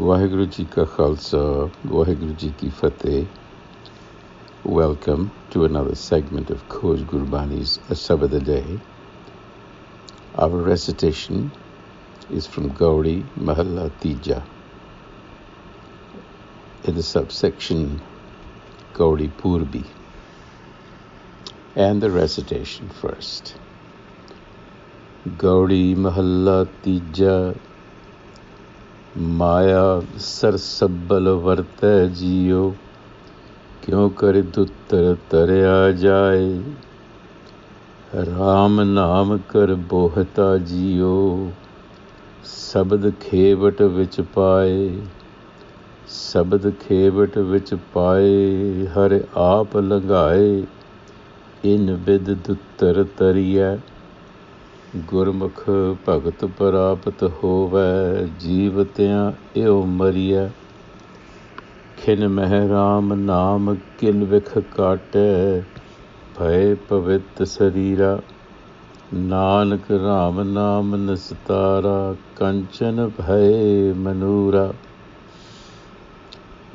ਵਾਹਿਗੁਰੂ ਜੀ ਕਾ ਖਾਲਸਾ, ਵਾਹਿਗੁਰੂ ਜੀ ਕੀ ਫਤਿਹ. Welcome to another segment of Khoj Gurbani's a-sabad-a-day. Our recitation is from Gauri Mahalla Tija in the subsection Gauri Purbi. And the recitation first. Gauri Mahalla Tija Maya sir सबल वरते जियो, क्यों कर दुत्तर तरया जाए, राम नाम कर बोहता जियो, शब्द खेवट विच पाए, शब्द खेवट विच पाए, हर आप लंघाए, इन बिद दुत्तर तरिया, ਗੁਰਮੁਖ ਭਗਤ ਪ੍ਰਾਪਤ ਹੋਵੈ, ਜੀਵਤਿਆਂ ਇਉ ਮਰੀਐ, ਖਿਨ ਮਹਿ ਰਾਮ ਨਾਮ ਕਿਲ ਵਿਖ ਕਾਟੈ, ਭਏ ਪਵਿੱਤ ਸਰੀਰਾ, ਨਾਨਕ ਰਾਮ ਨਾਮ ਨਿਸਤਾਰਾ, ਕੰਚਨ ਭਏ ਮਨੂਰਾ,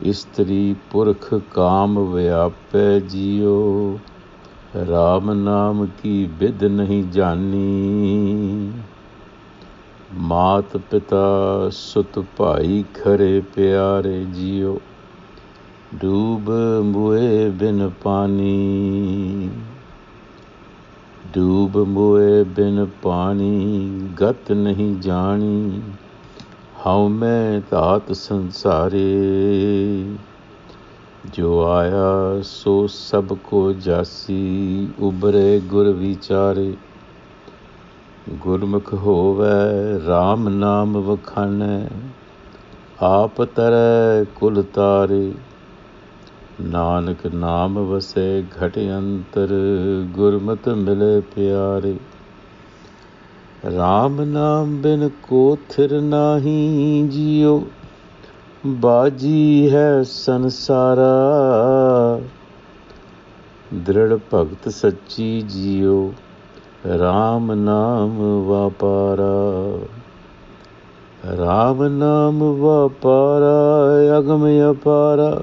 ਇਸਤਰੀ ਪੁਰਖ ਕਾਮ ਵਿਆਪੈ ਜੀਓ, ਰਾਮ ਨਾਮ ਕੀ ਬਿਦ ਨਹੀਂ ਜਾਨੀ, ਮਾਤ ਪਿਤਾ ਸੁਤ ਭਾਈ ਖਰੇ ਪਿਆਰੇ ਜੀਓ, ਡੂਬ ਮੁਏ ਬਿਨ ਪਾਣੀ, ਡੂਬ ਮੁਏ ਬਿਨ ਪਾਣੀ, ਗਤ ਨਹੀਂ ਜਾਣੀ, ਹਉ ਮੈਂ ਧਾਤ ਸੰਸਾਰੇ, ਜੋ ਆਇਆ ਸੋ ਸਭ ਕੋ ਜਾਸੀ, ਉਬਰੇ ਗੁਰ ਵਿਚਾਰੇ, ਗੁਰਮੁਖ ਹੋਵੈ ਰਾਮ ਨਾਮ ਵਖਾਨੈ, ਆਪ ਤਰੈ ਕੁਲ ਤਾਰੇ, ਨਾਨਕ ਨਾਮ ਵਸੈ ਘਟ ਅੰਤਰ, ਗੁਰਮਤਿ ਮਿਲੇ ਪਿਆਰੇ, ਰਾਮ ਨਾਮ ਬਿਨ ਕੋ ਥਿਰ ਨਾਹੀ ਜੀਓ, ਬਾਜੀ ਹੈ ਸੰਸਾਰਾ, ਦ੍ਰਿੜ ਭਗਤ ਸੱਚੀ ਜੀਓ, ਰਾਮ ਨਾਮ ਵਾਪਾਰਾ, ਰਾਮ ਨਾਮ ਵਾਪਾਰਾ, ਅਗਮ ਅਪਾਰਾ,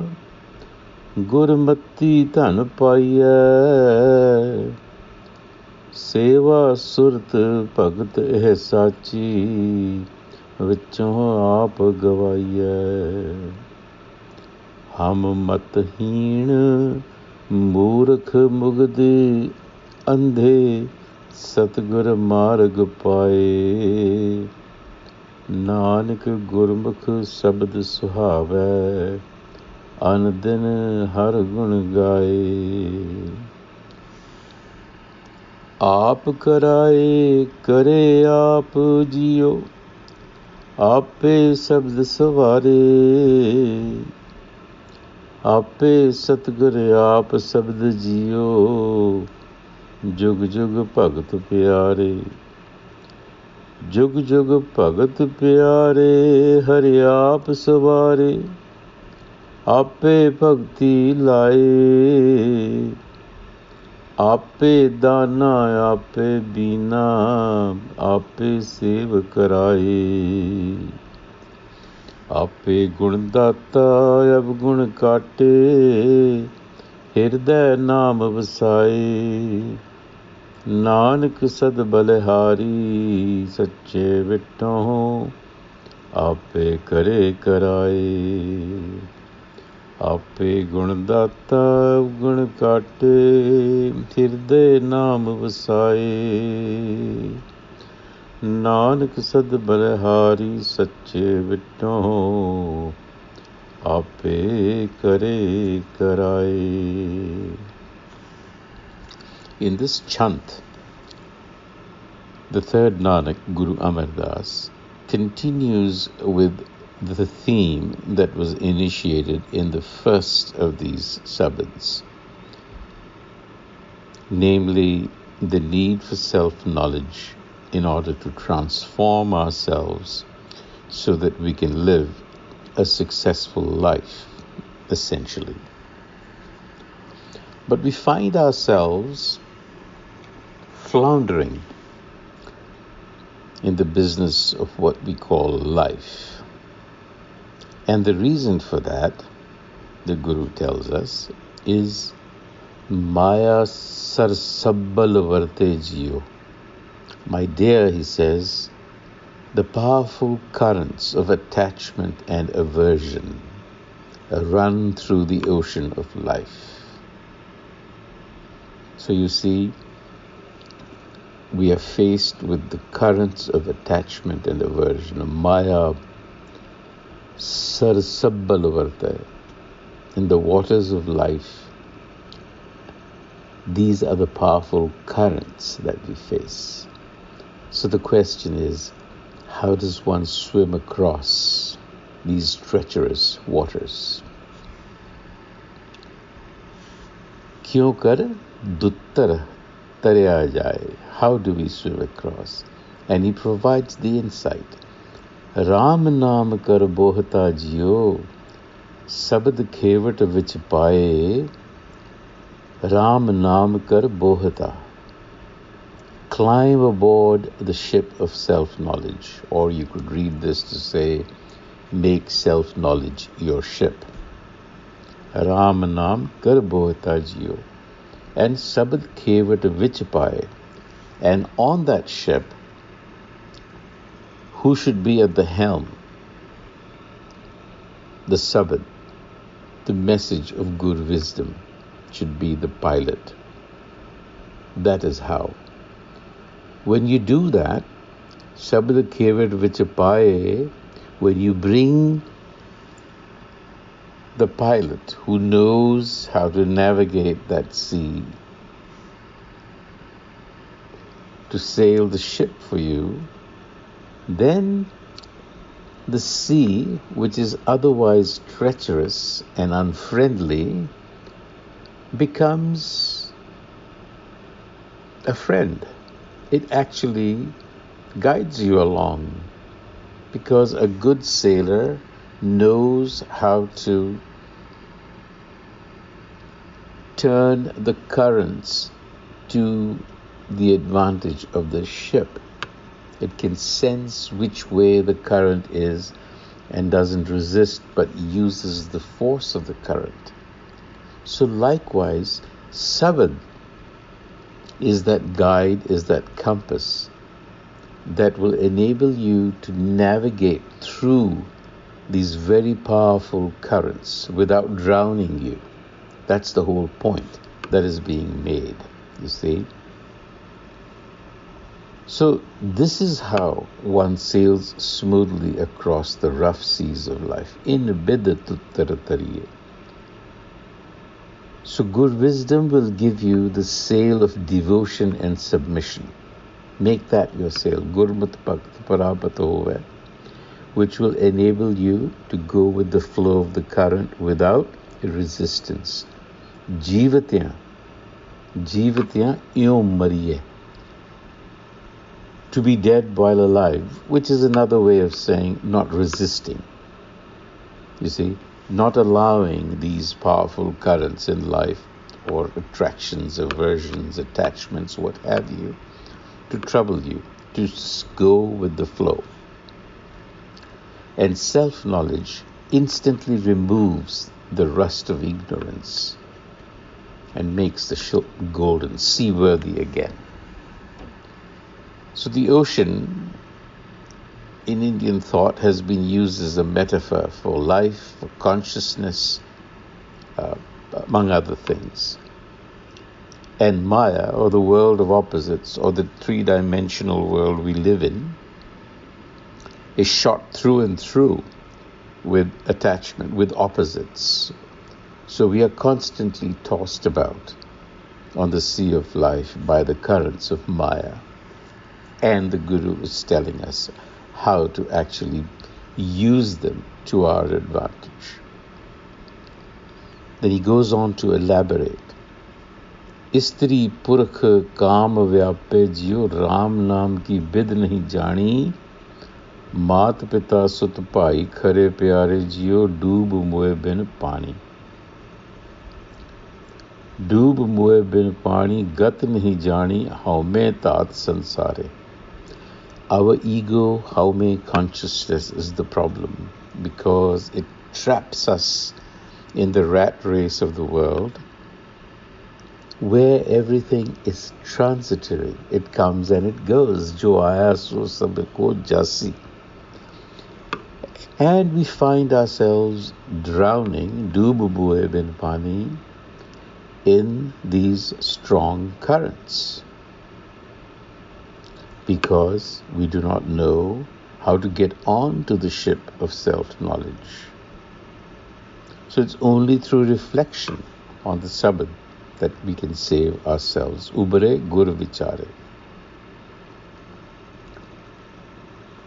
ਗੁਰਮਤੀ ਧਨ ਪਾਈਐ, ਸੇਵਾ ਸੁਰਤ ਭਗਤ ਇਹ ਸਾਚੀ, ਵਿੱਚੋਂ ਆਪ ਗਵਾਈਐ, ਹਮ ਮਤਹੀਣ ਮੂਰਖ ਮੁਗਦੇ, ਅੰਧੇ ਸਤਿਗੁਰ ਮਾਰਗ ਪਾਏ, ਨਾਨਕ ਗੁਰਮੁਖ ਸ਼ਬਦ ਸੁਹਾਵੈ, ਅਨ ਦਿਨ ਹਰ ਗੁਣ ਗਾਏ, ਆਪ ਕਰਾਏ ਕਰੇ ਆਪ ਜੀਓ, ਆਪੇ ਸ਼ਬਦ ਸਵਾਰੇ, ਆਪੇ ਸਤਿਗੁਰ ਆਪ ਸ਼ਬਦ ਜੀਓ, ਜੁਗ ਜੁਗ ਭਗਤ ਪਿਆਰੇ, ਜੁਗ ਜੁਗ ਭਗਤ ਪਿਆਰੇ, ਹਰਿ ਆਪ ਸਵਾਰੇ, ਆਪੇ ਭਗਤੀ ਲਾਏ, ਆਪੇ ਦਾਨਾ ਆਪੇ ਬੀਨਾ, ਆਪੇ ਸੇਵ ਕਰਾਏ, ਆਪੇ ਗੁਣ ਦਾਤਾ ਅਵਗੁਣ ਕਾਟੇ, ਹਿਰਦੈ ਨਾਮ ਵਸਾਏ, ਨਾਨਕ ਸਦ ਬਲਿਹਾਰੀ, ਸੱਚੇ ਵਿਟੋਂ ਆਪੇ ਕਰੇ ਕਰਾਏ, ਆਪੇ ਗੁਣ ਦਾਤਾ ਗੁਣ ਕਾਟੇ, ਹਿਰਦੇ ਨਾਮ ਵਸਾਏ, ਨਾਨਕ ਸਦ ਬਲਿਹਾਰੀ, ਸੱਚੇ ਵਿਟੋਂ ਆਪੇ ਕਰੇ ਕਰਾਏ. In this chant, the third Nanak, Guru Amar Das, continues with the theme that was initiated in the first of these sabads, namely the need for self-knowledge in order to transform ourselves so that we can live a successful life, essentially. But we find ourselves floundering in the business of what we call life. And the reason for that, the Guru tells us, is Maya Sar Sabal Varte Jio. My dear, he says, the powerful currents of attachment and aversion run through the ocean of life. So you see, we are faced with the currents of attachment and aversion, Maya Sar Sabal Varte, in the waters of life. These are the powerful currents that we face. So the question is, how does one swim across these treacherous waters? Kyun kar duttar tarya jaye? How do we swim across? And he provides the insight. Ram naam kar bohta jiyo, sabad khevat vich paaye, Ram naam kar bohta. Climb aboard the ship of self-knowledge, or you could read this to say, make self-knowledge your ship. Ram naam kar bohta jiyo, and sabad khevat vich paaye. And on that ship, who should be at the helm? The sabad, the message of good wisdom, should be the pilot. That is how. When you do that, Shabad Kevat Vichapaye, when you bring the pilot who knows how to navigate that sea to sail the ship for you, then the sea, which is otherwise treacherous and unfriendly, becomes a friend. It actually guides you along, because a good sailor knows how to turn the currents to the advantage of the ship. It can sense which way the current is and doesn't resist, but uses the force of the current. So likewise, Sabad is that guide, is that compass that will enable you to navigate through these very powerful currents without drowning you. That's the whole point that is being made, you see. So this is how one sails smoothly across the rough seas of life. In bidatuttaratariye. So good wisdom will give you the sail of devotion and submission. Make that your sail. Gurmat Bhakt Parapato Hove, which will enable you to go with the flow of the current without resistance. Jivatya yom mariye. To be dead while alive, which is another way of saying not resisting. You see, not allowing these powerful currents in life, or attractions, aversions, attachments, what have you, to trouble you, to go with the flow. And self-knowledge instantly removes the rust of ignorance and makes the ship golden, seaworthy again. So the ocean in Indian thought has been used as a metaphor for life, for consciousness, among other things. And Maya, or the world of opposites, or the three-dimensional world we live in, is shot through and through with attachment, with opposites. So we are constantly tossed about on the sea of life by the currents of Maya. And the Guru is telling us how to actually use them to our advantage. Then he goes on to elaborate. Istri purkh kaam vyape jiyo Ram naam ki bid nahi jani, Maat pita sut bhai khare pyare jiyo doob moe bin pani. Doob moe bin pani gat nahi jani, haume taat sansare. Our ego, haume consciousness is the problem, because it traps us in the rat race of the world, where everything is transitory. It comes and it goes. Jo aaya so sab ko jasi. And we find ourselves drowning, doob bue bin pani, in these strong currents, because we do not know how to get on to the ship of self-knowledge. So it's only through reflection on the sabad that we can save ourselves. Ubare gur vichare.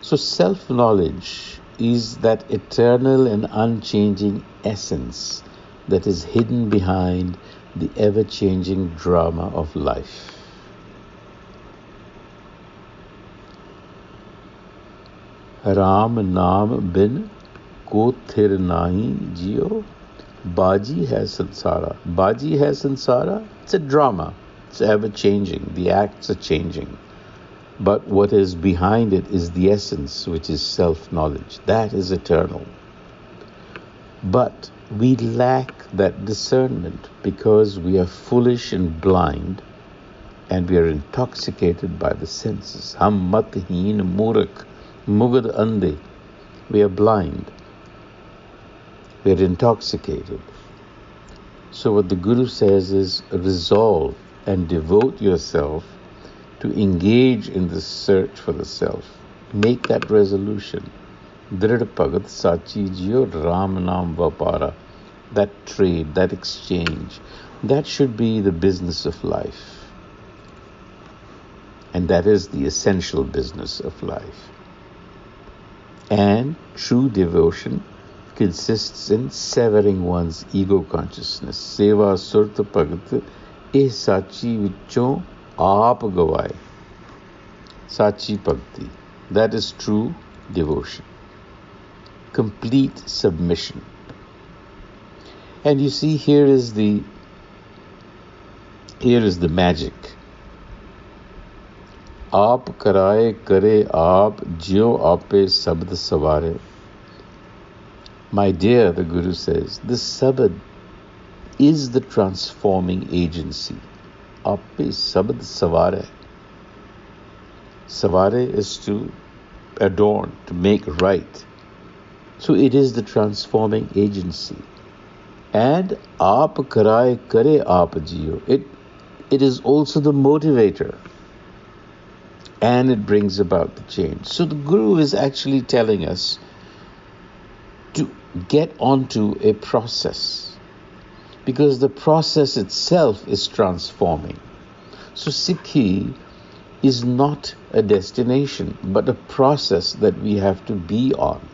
So self-knowledge is that eternal and unchanging essence that is hidden behind the ever-changing drama of life. Ram naam bin ko thir nahi jiyo. Baji hai sansara. Baji hai sansara. It's a drama. It's ever-changing. The acts are changing. But what is behind it is the essence, which is self-knowledge. That is eternal. But we lack that discernment because we are foolish and blind, and we are intoxicated by the senses. Hum mathheen murak mugad ande. We are blind. We are intoxicated. So what the Guru says is, resolve and devote yourself to engage in the search for the self. Make that resolution. Drid Bhagat Sachi Jiyo Ram Naam Vapara. That trade, that exchange, that should be the business of life. And that is the essential business of life. And true devotion consists in severing one's ego consciousness. Seva Surta Bhagat Eh Sachi Vichon Aap Gavai. Sachi Bhakti. That is true devotion. Complete submission. And you see, here is the magic. Aap karaye kare aap jyo aape sabad savare. My dear, the Guru says, the sabad is the transforming agency. Aape sabad savare. Savare is to adorn, to make right. So it is the transforming agency. And aap karaye kare aap jiyo. It is also the motivator. And it brings about the change. So the Guru is actually telling us to get onto a process, because the process itself is transforming. So Sikhi is not a destination, but a process that we have to be on.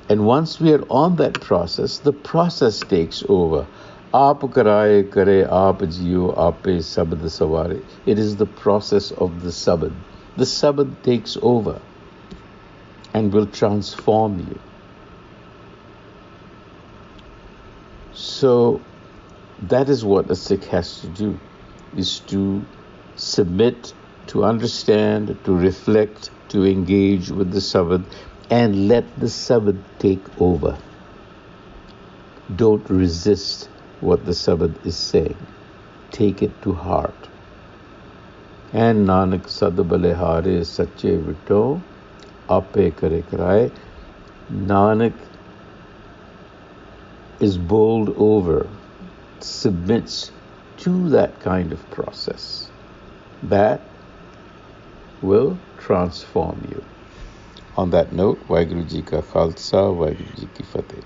And once we are on that process, the process takes over. Aap karaye kare aap jiyo aape sabad savare. It is the process of the sabad. The sabad takes over and will transform you. So that is what a Sikh has to do, is to submit, to understand, to reflect, to engage with the sabad, and let the sabad take over. Don't resist what the sabad is saying. Take it to heart. And Nanak sad balehare sache vito ape kare karaye. Nanak is bowled over, submits to that kind of process. That will transform you. On that note, Waheguru Ji Ka Khalsa, Waheguru Ji Ki Fateh.